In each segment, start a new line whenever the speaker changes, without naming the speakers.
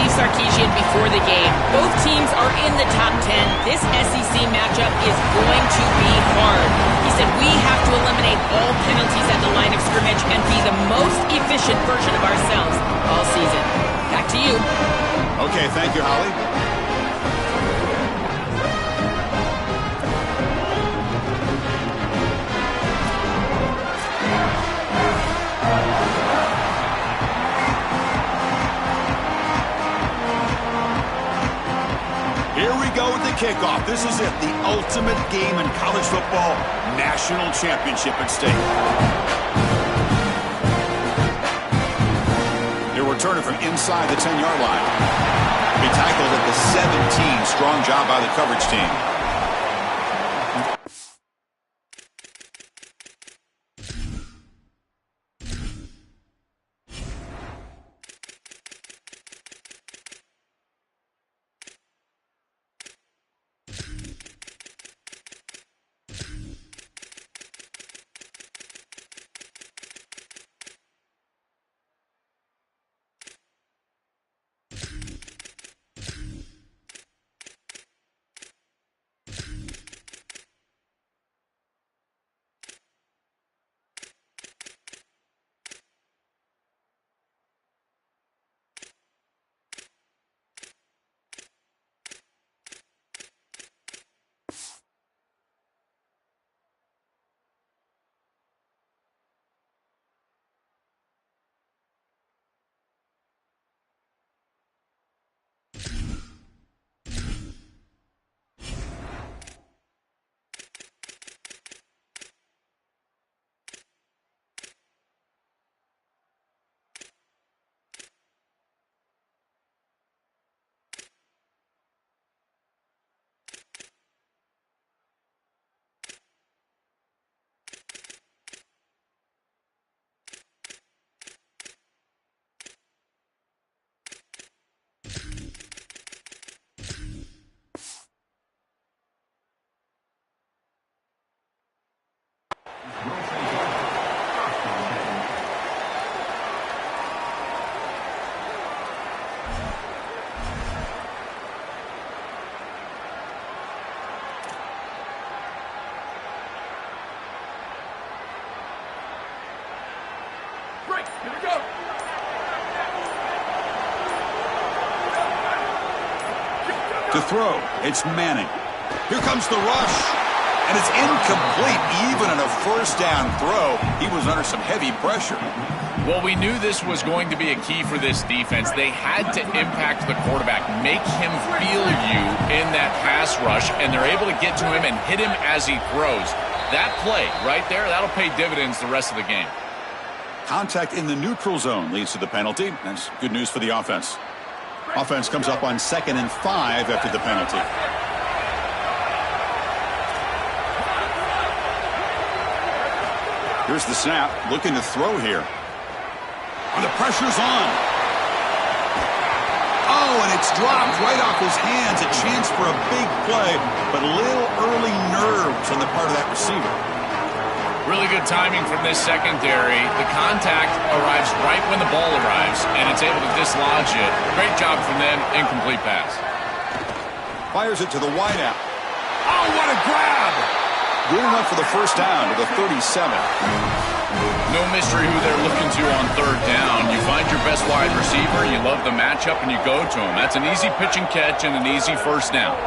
Steve Sarkisian before the game. Both teams are in the top 10. This SEC matchup is going to be hard. He said we have to eliminate all penalties at the line of scrimmage and be the most efficient version of ourselves all season. Back to you.
Okay, thank you, Holly. Here we go with the kickoff. This is it, the ultimate game in college football, national championship at stake. He'll return it from inside the 10-yard line. He tackled at the 17. Strong job by the coverage team. To throw, it's Manning. Here comes the rush, and it's incomplete. Even on a first down throw, he was under some heavy pressure.
Well, we knew this was going to be a key for this defense. They had to impact the quarterback, make him feel you in that pass rush, and they're able to get to him and hit him as he throws. That play right there, that'll pay dividends the rest of the game.
Contact in the neutral zone leads to the penalty. That's good news for the offense. Offense comes up on 2nd and 5 after the penalty. Here's the snap, looking to throw here. And the pressure's on. Oh, and it's dropped right off his hands. A chance for a big play, but a little early nerves on the part of that receiver.
Really good timing from this secondary. The contact arrives right when the ball arrives, and it's able to dislodge it. Great job from them. Incomplete pass.
Fires it to the wideout. Oh, what a grab! Good enough for the first down to the 37.
No mystery who they're looking to on 3rd down. You find your best wide receiver, you love the matchup, and you go to him. That's an easy pitch and catch and an easy first down.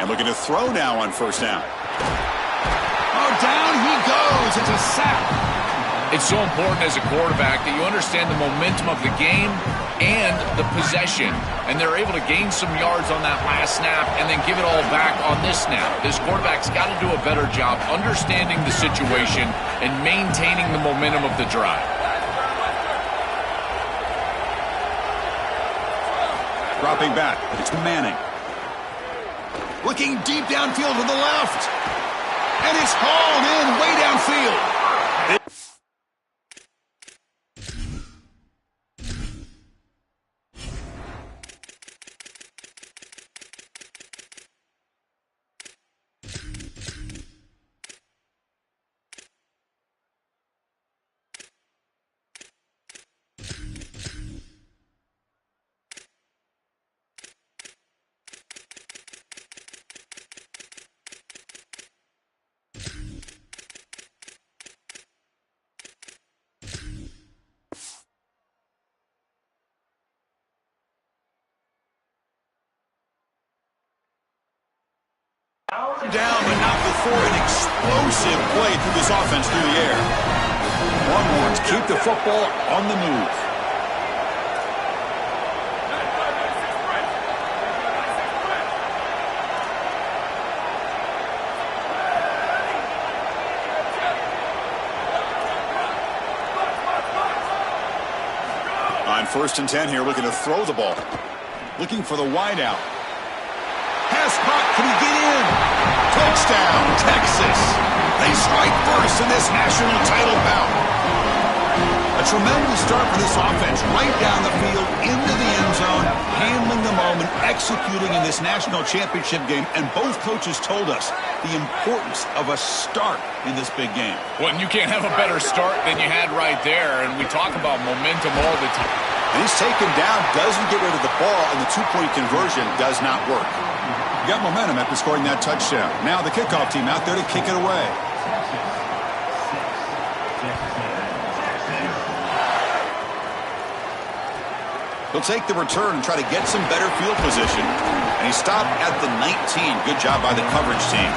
Looking to throw now on 1st down. Oh, down he goes. It's a sack.
It's so important as a quarterback that you understand the momentum of the game and the possession. And they're able to gain some yards on that last snap and then give it all back on this snap. This quarterback's got to do a better job understanding the situation and maintaining the momentum of the drive.
Dropping back. It's Manning. Looking deep downfield to the left. And it's hauled in way downfield. Down, but not before an explosive play through this offense through the air. Longhorns keep the football on the move. On 1st and 10 here, looking to throw the ball. Looking for the wideout. Pass caught. Can he get in? Touchdown, Texas. They strike first in this national title bout. A tremendous start for this offense. Right down the field, into the end zone, handling the moment, executing in this national championship game. And both coaches told us the importance of a start in this big game.
Well, and you can't have a better start than you had right there. And we talk about momentum all the time.
And he's taken down, doesn't get rid of the ball, and the two-point conversion does not work. Got momentum after scoring that touchdown. Now the kickoff team out there to kick it away. He'll take the return and try to get some better field position. And he stopped at the 19. Good job by the coverage team.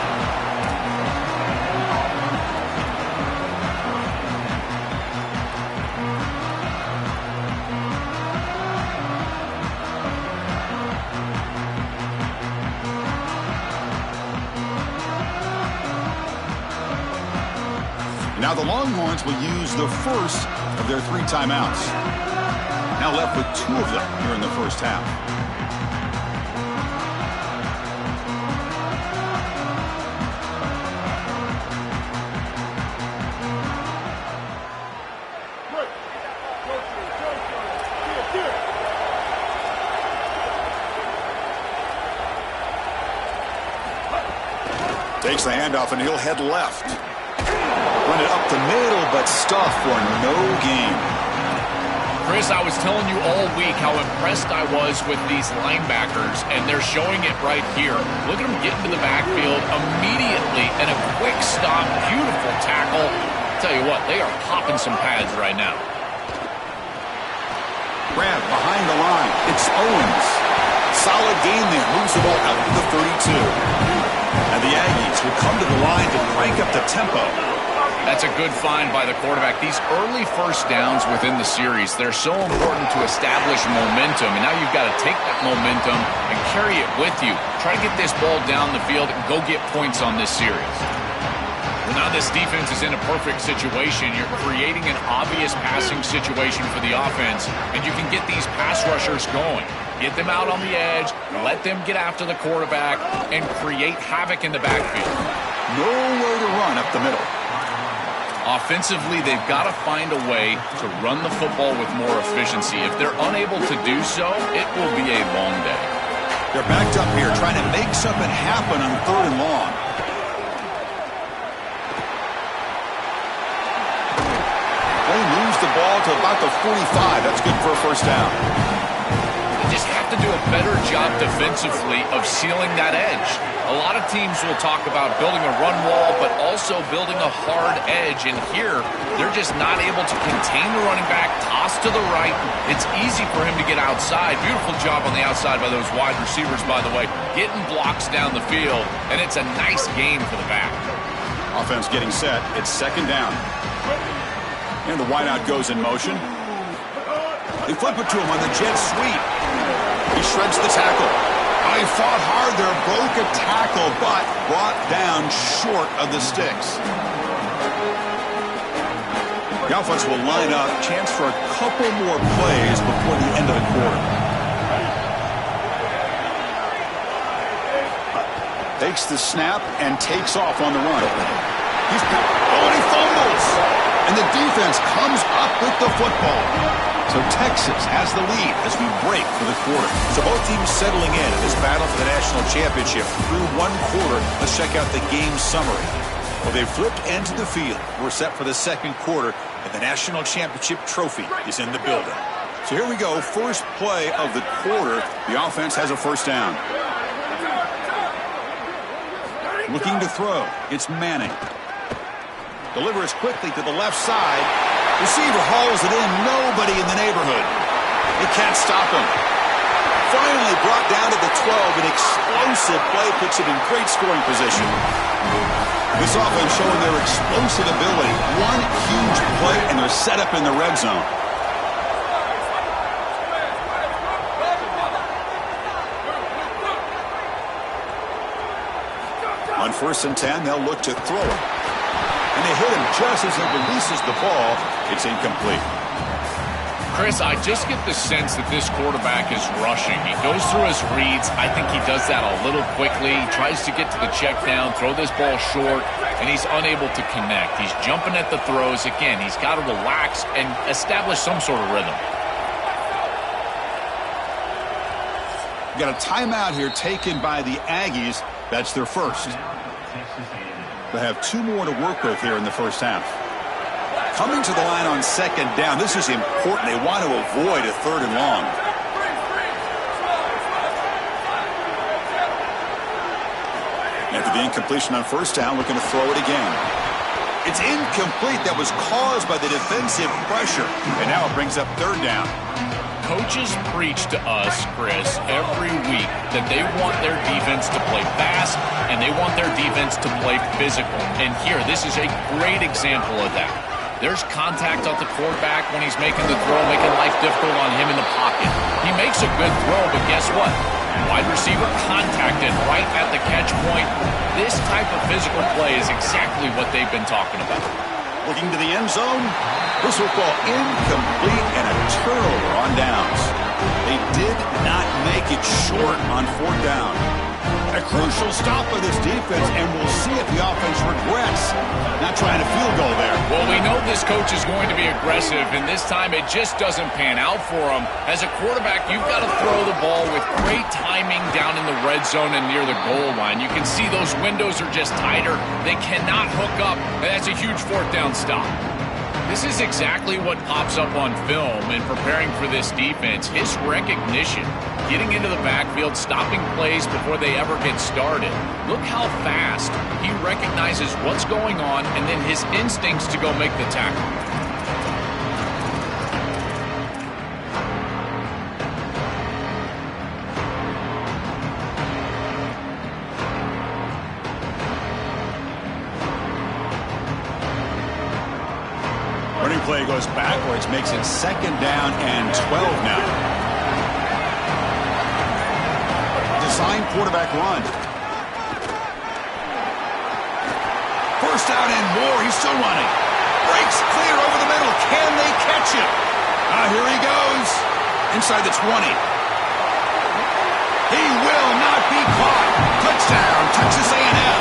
Now the Longhorns will use the first of their 3 timeouts. Now left with 2 of them here in the first half. Takes the handoff and he'll head left. Run it up the middle, but stuff for no gain.
Chris, I was telling you all week how impressed I was with these linebackers, and they're showing it right here. Look at them get into the backfield immediately, and a quick stop, beautiful tackle. I'll tell you what, they are popping some pads right now.
Grab behind the line. It's Owens. Solid gain there. Moves the ball out to the 32. And the Aggies will come to the line to crank up the tempo.
That's a good find by the quarterback. These early first downs within the series, they're so important to establish momentum. And now you've got to take that momentum and carry it with you. Try to get this ball down the field and go get points on this series. Well, now this defense is in a perfect situation. You're creating an obvious passing situation for the offense, and you can get these pass rushers going. Get them out on the edge, let them get after the quarterback, and create havoc in the backfield.
Nowhere to run up the middle.
Offensively, they've got to find a way to run the football with more efficiency. If they're unable to do so, it will be a long day.
They're backed up here trying to make something happen on 3rd and long. They lose the ball to about the 45. That's good for a first down.
They just have to do a better job defensively of sealing that edge. A lot of teams will talk about building a run wall, but also building a hard edge. And here, they're just not able to contain the running back, toss to the right. It's easy for him to get outside. Beautiful job on the outside by those wide receivers, by the way, getting blocks down the field. And it's a nice game for the back.
Offense getting set. It's 2nd down. And the wideout goes in motion. They flip it to him on the jet sweep. He shreds the tackle. He fought hard there, broke a tackle, but brought down short of the sticks. The offense will line up. Chance for a couple more plays before the end of the quarter. Takes the snap and takes off on the run. And he fumbles. And the defense comes up with the football. So Texas has the lead as we break for the quarter. So both teams settling in this battle for the national championship. Through 1 quarter, let's check out the game summary. Well, they flipped into the field. We're set for the 2nd quarter, and the national championship trophy is in the building. So here we go. First play of the quarter. The offense has a first down. Looking to throw. It's Manning. Delivers quickly to the left side. Receiver hauls it in. Nobody in the neighborhood. They can't stop him. Finally brought down to the 12. An explosive play puts him in great scoring position. This offense showing their explosive ability. One huge play, and they're set up in the red zone. On 1st and 10, they'll look to throw it. And they hit him just as he releases the ball. It's incomplete.
Chris, I just get the sense that this quarterback is rushing. He goes through his reads. I think he does that a little quickly. He tries to get to the check down, throw this ball short, and he's unable to connect. He's jumping at the throws. Again, he's got to relax and establish some sort of rhythm.
Got a timeout here taken by the Aggies. That's their first. They have 2 more to work with here in the first half. Coming to the line on 2nd down. This is important. They want to avoid a 3rd and long. After the incompletion on 1st down, looking to throw it again. It's incomplete. That was caused by the defensive pressure. And now it brings up 3rd down.
Coaches preach to us, Chris, every week that they want their defense to play fast and they want their defense to play physical. And here, this is a great example of that. There's contact on the quarterback when he's making the throw, making life difficult on him in the pocket. He makes a good throw, but guess what? Wide receiver contacted right at the catch point. This type of physical play is exactly what they've been talking about.
Looking to the end zone. This will fall incomplete and a turnover on downs. They did not make it short on 4th down. A crucial stop by this defense, and we'll see if the offense regrets not trying a field goal there.
Well, we know this coach is going to be aggressive, and this time it just doesn't pan out for him. As a quarterback, you've got to throw the ball with great timing down in the red zone and near the goal line. You can see those windows are just tighter. They cannot hook up, and that's a huge 4th down stop. This is exactly what pops up on film in preparing for this defense. His recognition, getting into the backfield, stopping plays before they ever get started. Look how fast he recognizes what's going on and then his instincts to go make the tackle.
Running play goes backwards, makes it 2nd down and 12 now. Design quarterback run. 1st down and more. He's still running. Breaks clear over the middle. Can they catch him? Here he goes. Inside the 20. He will not be caught. Touchdown, Texas A&M.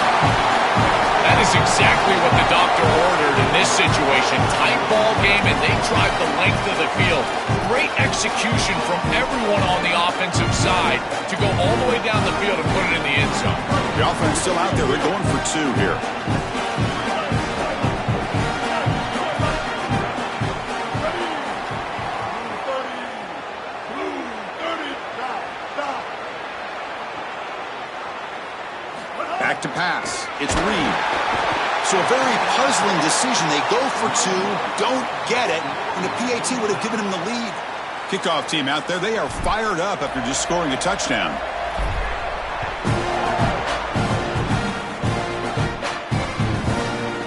That is exactly what the doctor ordered in this situation. Tight ball game, and they drive the length of the field. Great execution from everyone on the offensive side to go all the way down the field and put it in the end zone.
The offense still out there. They're going for 2 here. Back to pass. It's Reed. So a very puzzling decision. They go for 2, don't get it, and the PAT would have given him the lead. Kickoff team out there. They are fired up after just scoring a touchdown.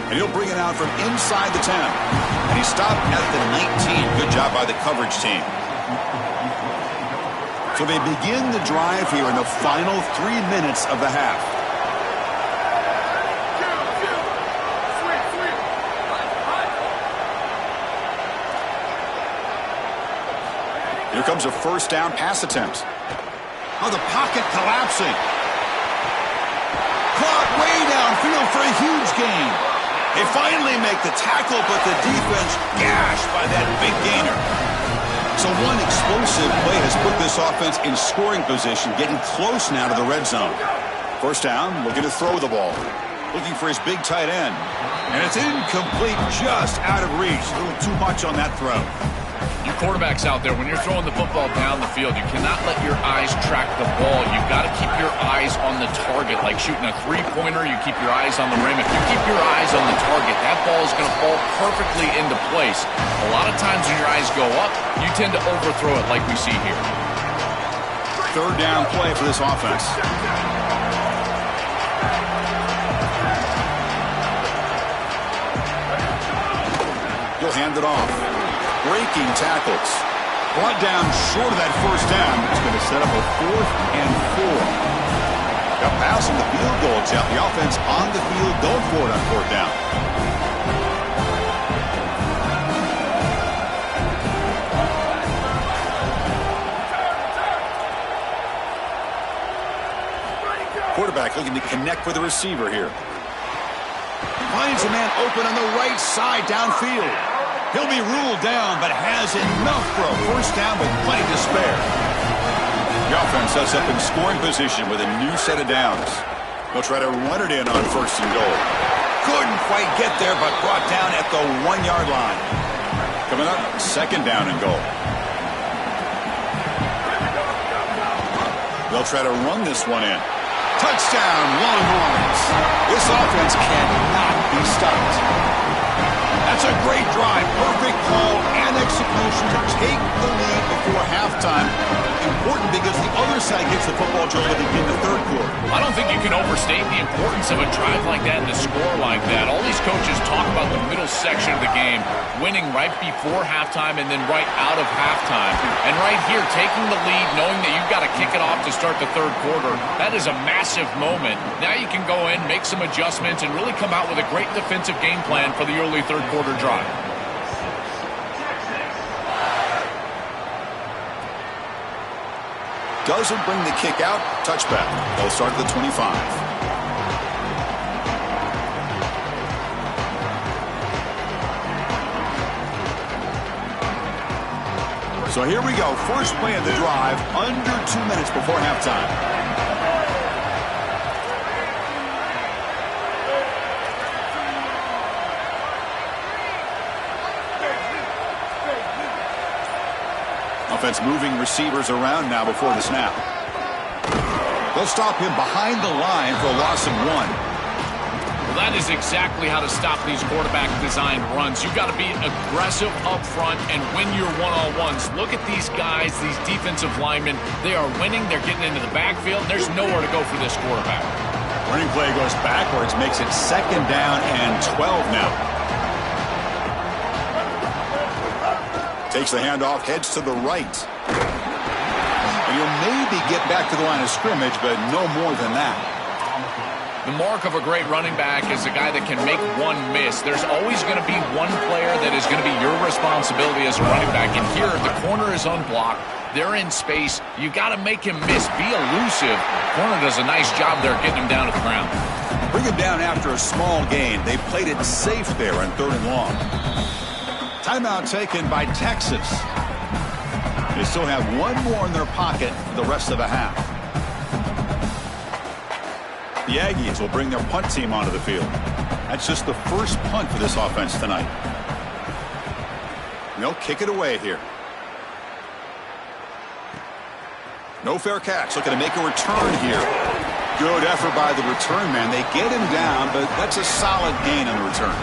And he'll bring it out from inside the 10. And he stopped at the 19. Good job by the coverage team. So they begin the drive here in the final 3 minutes of the half. Here comes a 1st down pass attempt. Oh, the pocket collapsing. Caught way downfield for a huge gain. They finally make the tackle, but the defense gashed by that big gainer. So one explosive play has put this offense in scoring position, getting close now to the red zone. 1st down, looking to throw the ball. Looking for his big tight end. And it's incomplete, just out of reach. A little too much on that throw.
You quarterbacks out there, when you're throwing the football down the field, you cannot let your eyes track the ball. You've got to keep your eyes on the target. Like shooting a 3-pointer, you keep your eyes on the rim. If you keep your eyes on the target, that ball is going to fall perfectly into place. A lot of times when your eyes go up, you tend to overthrow it like we see here.
third down play for this offense. He'll hand it off. Breaking tackles. Brought down short of that first down. It's going to set up a 4th and 4. Got passing the field goal attempt. The offense on the field going for it on 4th down. Quarterback looking to connect with the receiver here. Finds a man open on the right side downfield. He'll be ruled down, but has enough for a first down with plenty to spare. The offense sets up in scoring position with a new set of downs. They'll try to run it in on 1st and goal. Couldn't quite get there, but brought down at the 1-yard line. Coming up, 2nd down and goal. They'll try to run this one in. Touchdown, Longhorns. This offense cannot be stopped. That's a great drive. Perfect call and execution to take the lead before halftime. Important because the other side gets the football to in the 3rd quarter.
I don't think you can overstate the importance of a drive like that and a score like that. All these coaches talk about the middle section of the game, winning right before halftime and then right out of halftime. And right here, taking the lead, knowing that you've got to kick it off to start the 3rd quarter, that is a massive moment. Now you can go in, make some adjustments, and really come out with a great defensive game plan for the early 3rd quarter drive.
Doesn't bring the kick out. Touchback. They'll start at the 25. So here we go. First play of the drive. Under 2 minutes before halftime. Offense moving receivers around now before the snap. They'll stop him behind the line for a loss of 1.
Well, that is exactly how to stop these quarterback-designed runs. You've got to be aggressive up front and win your one-on-ones. Look at these guys, these defensive linemen. They are winning. They're getting into the backfield. There's nowhere to go for this quarterback.
Running play goes backwards, makes it 2nd down and 12 now. Takes the handoff, heads to the right. And he'll maybe get back to the line of scrimmage, but no more than that.
The mark of a great running back is a guy that can make one miss. There's always going to be one player that is going to be your responsibility as a running back. And here, the corner is unblocked. They're in space. You got to make him miss. Be elusive. Corner does a nice job there getting him down to the ground.
Bring him down after a small gain. They played it safe there on 3rd and long. Timeout taken by Texas. They still have one more in their pocket for the rest of the half. The Aggies will bring their punt team onto the field. That's just the first punt for this offense tonight. They'll kick it away here. No fair catch. Looking to make a return here. Good effort by the return man. They get him down, but that's a solid gain on the return.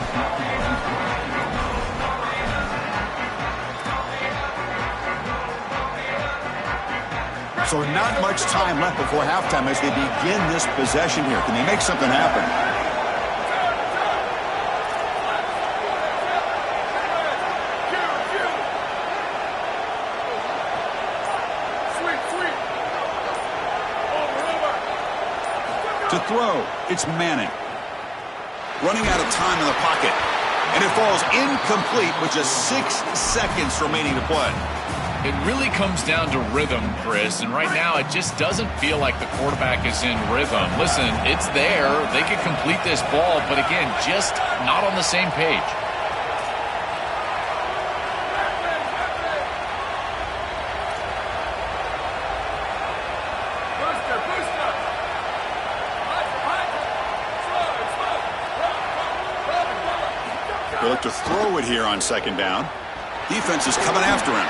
So not much time left before halftime as they begin this possession here. Can they make something happen? To throw, it's Manning. Running out of time in the pocket. And it falls incomplete with just 6 seconds remaining to play.
It really comes down to rhythm, Chris, and right now it just doesn't feel like the quarterback is in rhythm. Listen, it's there. They could complete this ball, but again, just not on the same page.
They look to throw it here on 2nd down. Defense is coming after him.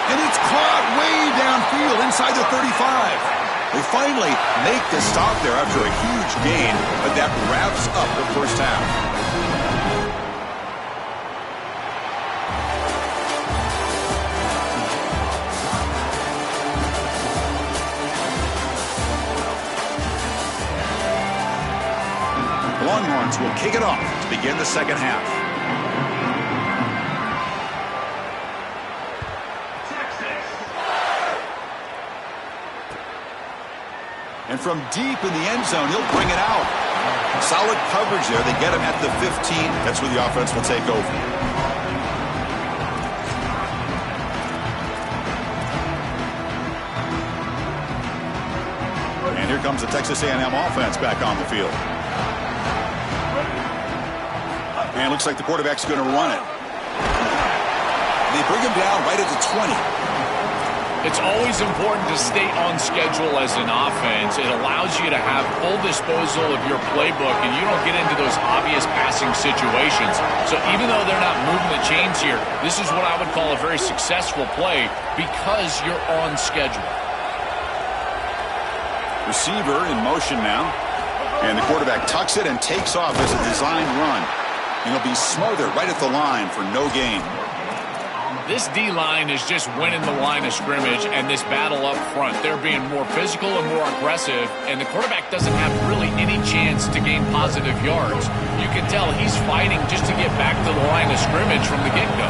And it's caught way downfield inside the 35. They finally make the stop there after a huge gain, but that wraps up the first half. Longhorns will kick it off to begin the second half. And from deep in the end zone, he'll bring it out. Solid coverage there. They get him at the 15. That's where the offense will take over. And here comes the Texas A&M offense back on the field. And looks like the quarterback's going to run it. They bring him down right at the 20.
It's always important to stay on schedule as an offense. It allows you to have full disposal of your playbook, and you don't get into those obvious passing situations. So even though they're not moving the chains here, this is what I would call a very successful play because you're on schedule.
Receiver in motion now. And the quarterback tucks it and takes off as a designed run. And he'll be smothered right at the line for no gain.
This D-line is just winning the line of scrimmage, and this battle up front, they're being more physical and more aggressive, and the quarterback doesn't have really any chance to gain positive yards. You can tell he's fighting just to get back to the line of scrimmage from the get-go.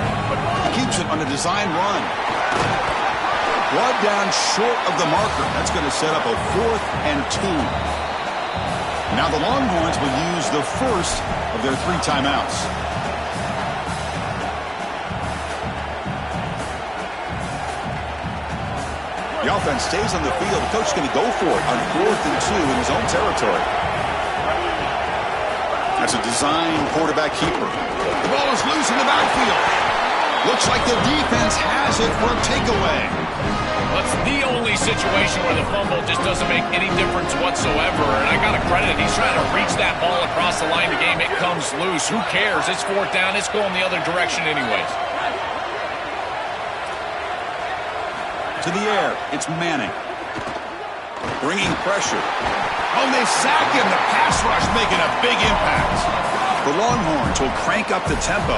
Keeps it on a design run. Brought down short of the marker. That's going to set up a 4th and 2. Now the Longhorns will use the first of their 3 timeouts. The offense stays on the field. The coach is going to go for it on 4th and 2 in his own territory. That's a design quarterback keeper. The ball is loose in the backfield. Looks like the defense has it for a takeaway.
That's the only situation where the fumble just doesn't make any difference whatsoever. And I got to credit, he's trying to reach that ball across the line of the game. It comes loose. Who cares? It's 4th down. It's going the other direction anyways.
To the air, it's Manning. Bringing pressure. Oh, they sack him. The pass rush making a big impact. The Longhorns will crank up the tempo.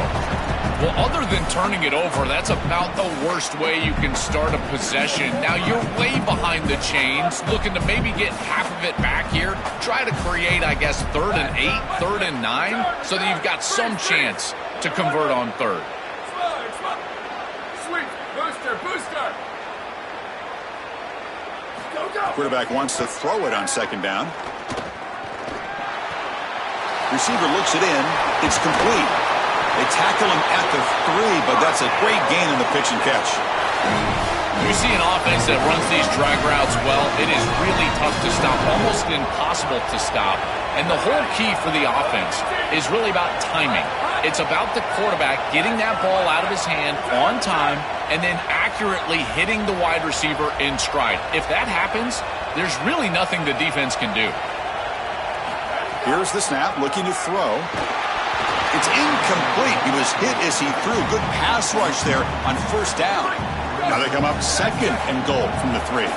Well, other than turning it over, that's about the worst way you can start a possession. Now, you're way behind the chains, looking to maybe get half of it back here. Try to create, I guess, 3rd and 8, 3rd and 9, so that you've got some chance to convert on 3rd.
Sweet, booster.
Quarterback wants to throw it on 2nd down. Receiver looks it in. It's complete. They tackle him at the 3, but that's a great gain in the pitch and catch.
You see an offense that runs these drag routes well, it is really tough to stop, almost impossible to stop. And the whole key for the offense is really about timing. It's about the quarterback getting that ball out of his hand on time and then accurately hitting the wide receiver in stride. If that happens, there's really nothing the defense can do.
Here's the snap, looking to throw. It's incomplete. He was hit as he threw. Good pass rush there on 1st down. Now they come up 2nd and goal from the 3.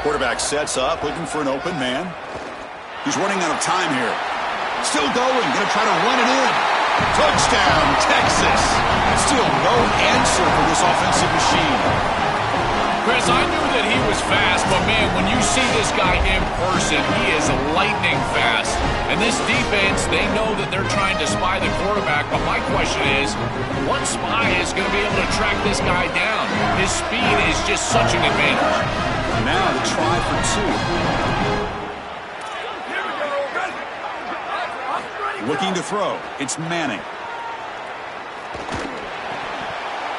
Quarterback sets up, looking for an open man. He's running out of time here. Still going, going to try to run it in. Touchdown, Texas. Still no answer for this offensive machine.
Chris, I knew that he was fast, but man, when you see this guy in person, he is lightning fast. And this defense, they know that they're trying to spy the quarterback, but my question is, what spy is going to be able to track this guy down? His speed is just such an advantage.
Now the try for 2. Looking to throw. It's Manning.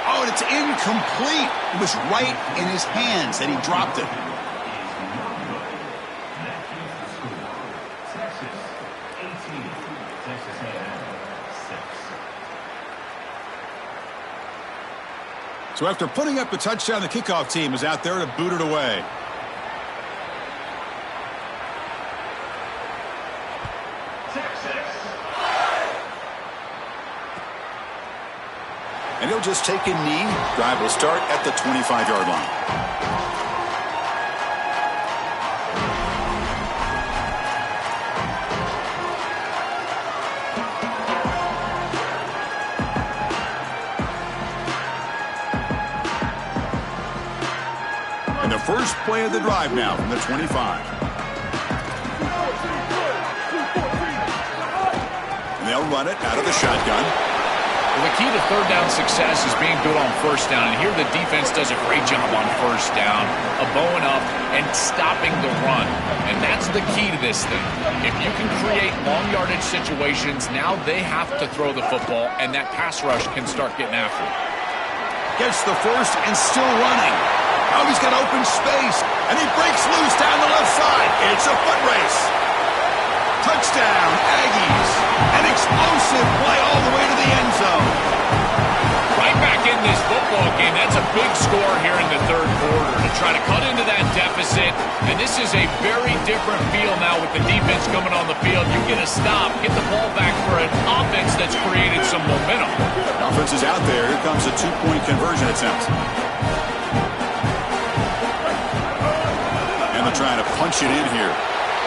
Oh, and it's incomplete. It was right in his hands that he dropped it. So after putting up a touchdown, the kickoff team is out there to boot it away. And he'll just take a knee. Drive will start at the 25-yard line. first play of the drive now from the 25. And they'll run it out of the shotgun.
Well, the key to third down success is being good on first down. And here the defense does a great job on first down of bowing up and stopping the run. And that's the key to this thing. If you can create long yardage situations, now they have to throw the football, and that pass rush can start getting after it.
Gets the first and still running. Oh, he's got open space, and he breaks loose down the left side. It's a foot race. Touchdown, Aggies. An explosive play all the way to the end zone.
Right back in this football game. That's a big score here in the third quarter to try to cut into that deficit. And this is a very different feel now with the defense coming on the field. You get a stop, get the ball back for an offense that's created some momentum.
Offense is out there. Here comes a two-point conversion attempt. And they're trying to punch it in here.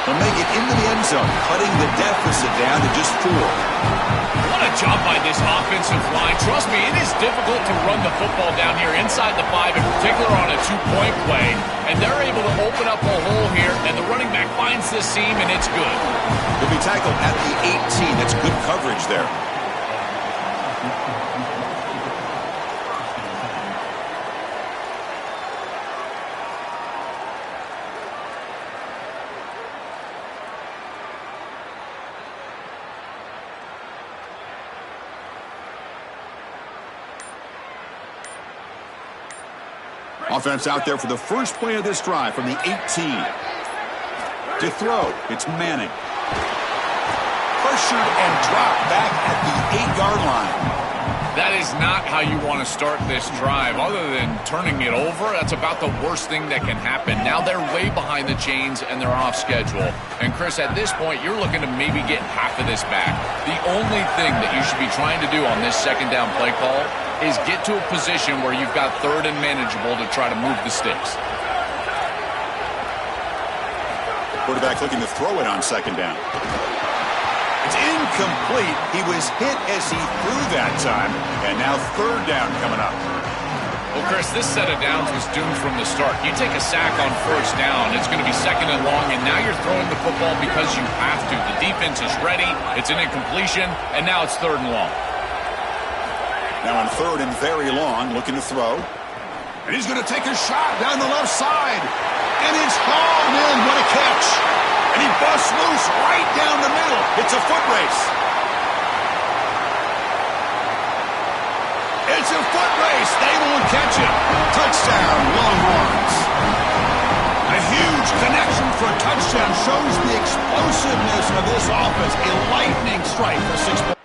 They'll make it into the end zone, cutting the deficit down to just 4.
What a job by this offensive line. Trust me, it is difficult to run the football down here inside the 5, in particular on a two-point play. And they're able to open up a hole here, and the running back finds the seam, and it's good.
He'll be tackled at the 18. That's good coverage there. Offense out there for the first play of this drive from the 18. To throw, it's Manning. Pressured and dropped back at the 8-yard line.
That is not how you want to start this drive. Other than turning it over, that's about the worst thing that can happen. Now they're way behind the chains and they're off schedule. And Chris, at this point, you're looking to maybe get half of this back. The only thing that you should be trying to do on this second down play call is get to a position where you've got third and manageable to try to move the sticks.
Quarterback looking to throw it on second down. It's incomplete. He was hit as he threw that time. And now third down coming up.
Well, Chris, this set of downs was doomed from the start. You take a sack on first down, it's going to be second and long, and now you're throwing the football because you have to. The defense is ready. It's an incompletion, and now it's third and long.
Now on third and very long, looking to throw. And he's going to take a shot down the left side. And it's hauled in. What a catch. And he busts loose right down the middle. It's a foot race. It's a foot race. They won't catch it. Touchdown, Longhorns. A huge connection for a touchdown shows the explosiveness of this offense. A lightning strike for 6 points.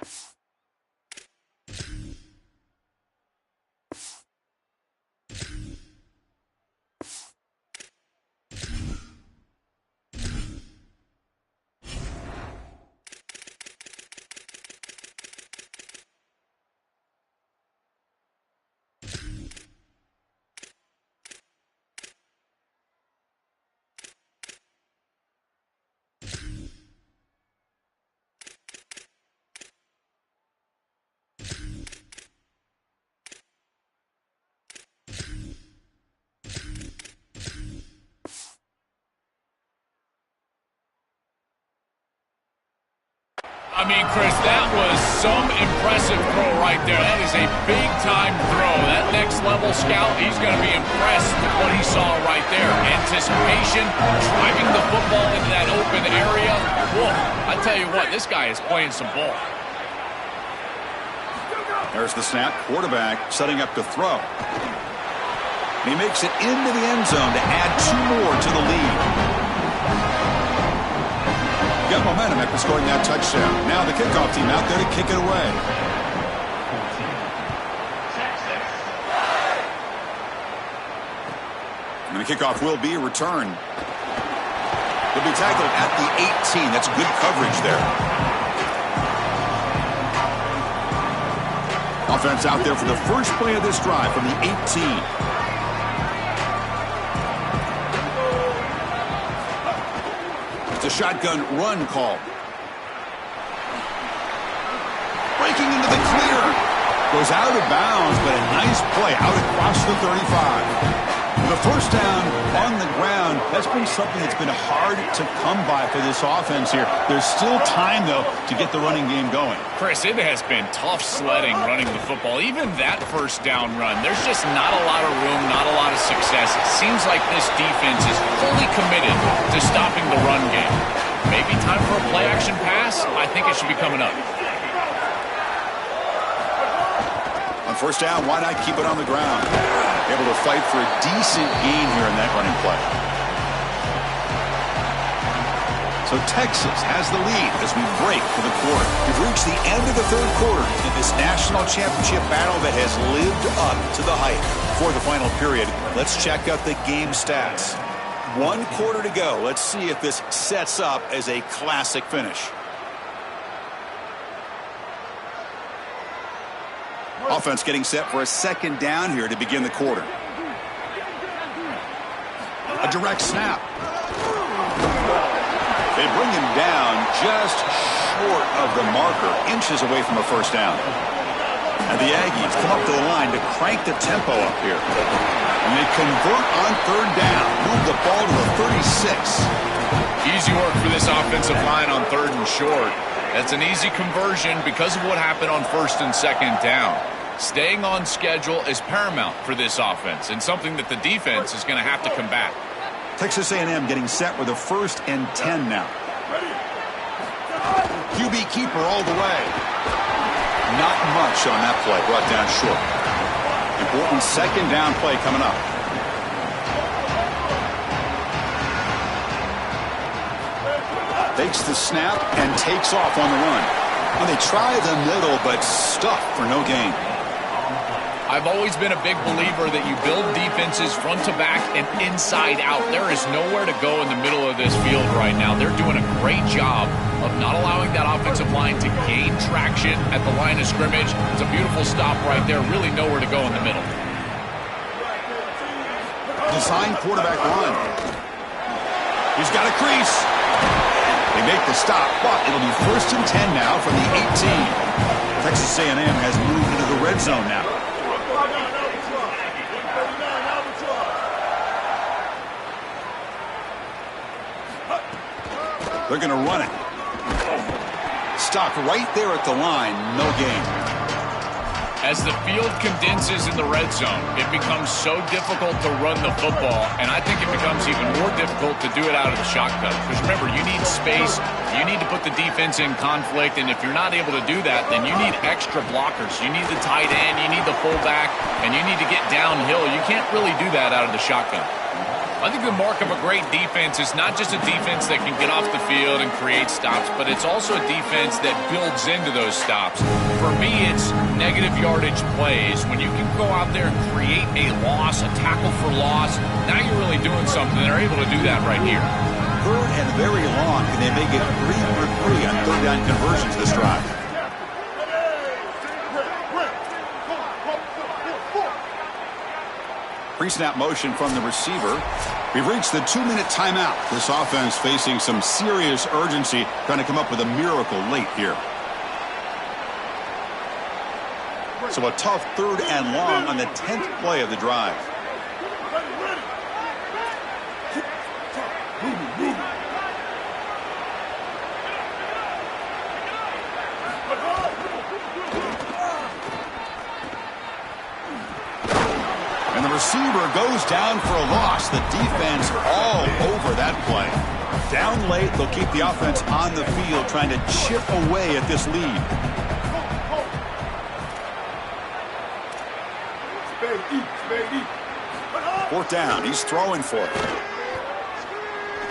I mean, Chris, that was some impressive throw right there. That is a big-time throw. That next-level scout, he's going to be impressed with what he saw right there. Anticipation, driving the football into that open area. Whoa, I tell you what, this guy is playing some ball.
There's the snap. Quarterback setting up to throw. And he makes it into the end zone to add 2 more to the lead. Got momentum after scoring that touchdown. Now the kickoff team out there to kick it away. And the kickoff will be a return. He'll be tackled at the 18. That's good coverage there. Offense out there for the first play of this drive from the 18. A shotgun run call. Breaking into the clear. Goes out of bounds, but a nice play out across the 35. The first down on the ground, that's been something that's been hard to come by for this offense here. There's still time, though, to get the running game going.
Chris, it has been tough sledding running the football. Even that first down run, there's just not a lot of room, not a lot of success. It seems like this defense is fully committed to stopping the run game. Maybe time for a play-action pass? I think it should be coming up.
On first down, why not keep it on the ground? Able to fight for a decent gain here in that running play. So Texas has the lead as we break for the quarter. We've reached the end of the third quarter in this national championship battle that has lived up to the hype. For the final period, let's check out the game stats. 1 quarter to go. Let's see if this sets up as a classic finish. Offense getting set for a second down here to begin the quarter. A direct snap. They bring him down just short of the marker, inches away from a first down. And the Aggies come up to the line to crank the tempo up here. And they convert on third down, move the ball to the 36.
Easy work for this offensive line on third and short. That's an easy conversion because of what happened on first and second down. Staying on schedule is paramount for this offense and something that the defense is going to have to combat.
Texas A&M getting set with a 1st and 10 now. QB keeper all the way. Not much on that play, brought down short. Important second down play coming up. Takes the snap and takes off on the run. Well, they try the middle, but stuff for no gain.
I've always been a big believer that you build defenses front to back and inside out. There is nowhere to go in the middle of this field right now. They're doing a great job of not allowing that offensive line to gain traction at the line of scrimmage. It's a beautiful stop right there. Really nowhere to go in the middle.
Design quarterback run. He's got a crease. They make the stop, but it'll be 1st and 10 now from the 18. Texas A&M has moved into the red zone now. They're going to run it. Stopped right there at the line. No gain.
As the field condenses in the red zone, it becomes so difficult to run the football, and I think it becomes even more difficult to do it out of the shotgun. Because remember, you need space, you need to put the defense in conflict, and if you're not able to do that, then you need extra blockers. You need the tight end, you need the fullback, and you need to get downhill. You can't really do that out of the shotgun. I think the mark of a great defense is not just a defense that can get off the field and create stops, but it's also a defense that builds into those stops. For me, it's negative yardage plays. When you can go out there and create a loss, a tackle for loss, now you're really doing something. They're able to do that right here.
Third and very long, and they make it 3 for 3 on third down conversions this drive. Pre-snap motion from the receiver. We've reached the 2-minute timeout. This offense facing some serious urgency, trying to come up with a miracle late here. So a tough 3rd and long on the 10th play of the drive. And the receiver goes down for a loss. The defense all over that play. Down late, they'll keep the offense on the field, trying to chip away at this lead. Fourth down, he's throwing for it.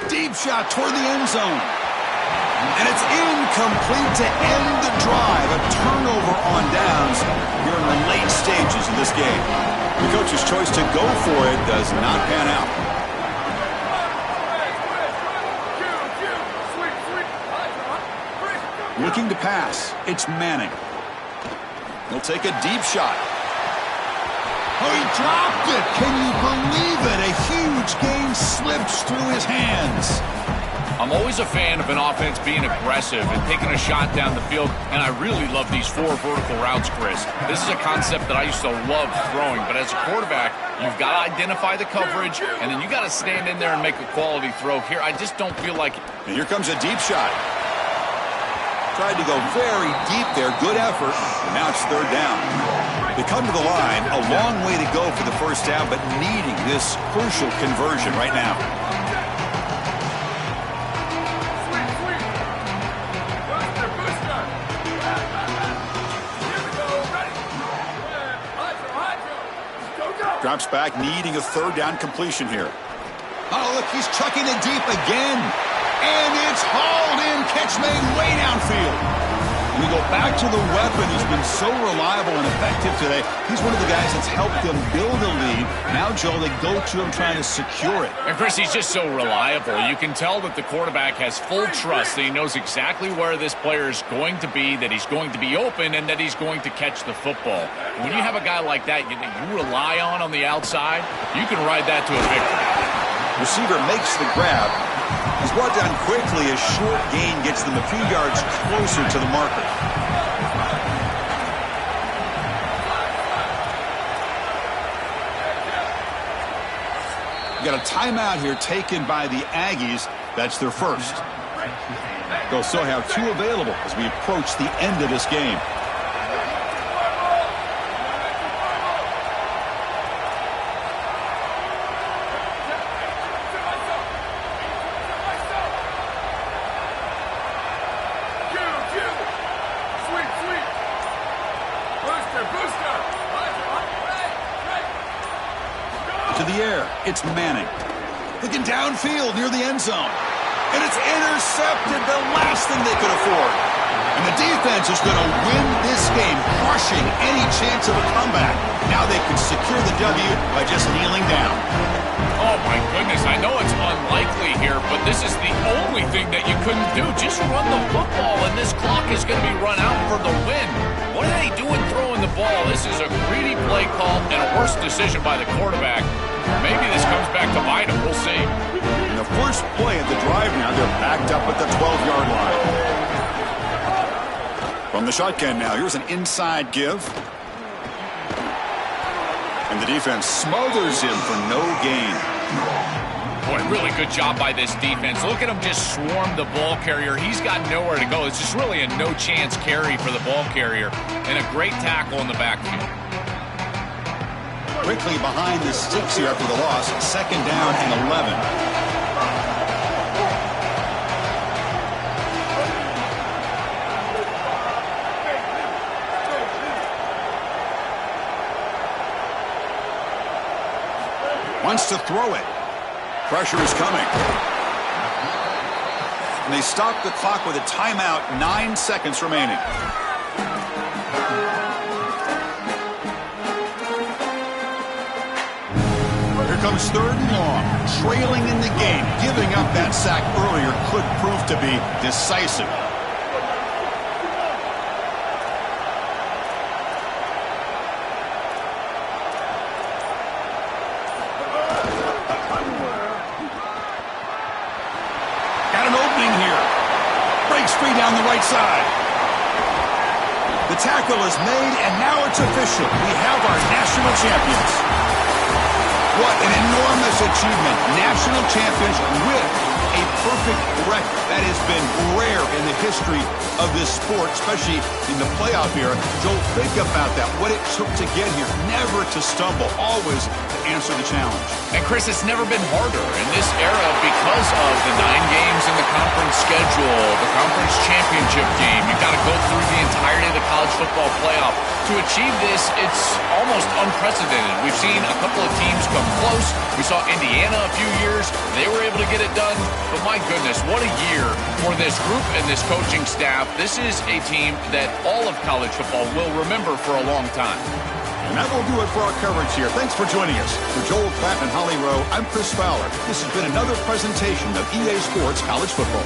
Deep shot toward the end zone. And it's incomplete to end the drive. A turnover on downs here in the late stages of this game. The coach's choice to go for it does not pan out. Looking to pass. It's Manning. He'll take a deep shot. Oh, he dropped it. Can you believe it? A huge gain slips through his hands.
I'm always a fan of an offense being aggressive and taking a shot down the field, and I really love these 4 vertical routes, Chris. This is a concept that I used to love throwing, but as a quarterback, you've got to identify the coverage, and then you got to stand in there and make a quality throw. Here, I just don't feel like...
And here comes a deep shot. Tried to go very deep there. Good effort. And now it's 3rd down. They come to the line. A long way to go for the first down, but needing this crucial conversion right now. Drops back, needing a 3rd down completion here. Oh, look, he's chucking it deep again. And it's hauled in. Catch made way downfield. And we go back to the weapon who's been so reliable and effective today. He's one of the guys that's helped them build a lead. Now, Joel, they go to him trying to secure it.
And, Chris, he's just so reliable. You can tell that the quarterback has full trust that he knows exactly where this player is going to be, that he's going to be open, and that he's going to catch the football. When you have a guy like that you rely on the outside, you can ride that to a victory.
Receiver makes the grab. He's brought down quickly. A short gain gets them a few yards closer to the marker. You got a timeout here taken by the Aggies. That's their first. They'll still have 2 available as we approach the end of this game. It's Manning. Looking downfield near the end zone. And it's intercepted, the last thing they could afford. And the defense is going to win this game, crushing any chance of a comeback. Now they can secure the W by just kneeling down.
Oh, my goodness. I know it's unlikely here, but this is the only thing that you couldn't do. Just run the football, and this clock is going to be run out for the win. What are they doing throwing the ball? This is a greedy play call and a worse decision by the quarterback. Maybe this comes back to bite him. We'll see.
In the first play of the drive now, they're backed up at the 12-yard line. From the shotgun now, here's an inside give. And the defense smothers him for no gain.
Boy, really good job by this defense. Look at him just swarm the ball carrier. He's got nowhere to go. It's just really a no-chance carry for the ball carrier. And a great tackle in the backfield.
Quickly behind the sticks here after the loss. 2nd down and 11. Wants to throw it. Pressure is coming. And they stop the clock with a timeout. 9 seconds remaining. Comes 3rd and long, trailing in the game. Giving up that sack earlier could prove to be decisive. Got an opening here. Breaks free down the right side. The tackle is made, and now it's official. We have our national champions. What an enormous achievement. National champions with a perfect record. That has been rare in the history of this sport, especially in the playoff era. Joel, think about that. What it took to get here. Never to stumble. Always to answer the challenge.
And, Chris, it's never been harder in this era because of the 9 games in the conference schedule, the conference championship game. You've got to go through the entirety of the college football playoff. To achieve this, it's almost unprecedented. We've seen a couple of teams come close. We saw Indiana a few years. They were able to get it done. But my goodness, what a year for this group and this coaching staff. This is a team that all of college football will remember for a long time.
And that will do it for our coverage here. Thanks for joining us. For Joel Klatt and Holly Rowe, I'm Chris Fowler. This has been another presentation of EA Sports College Football.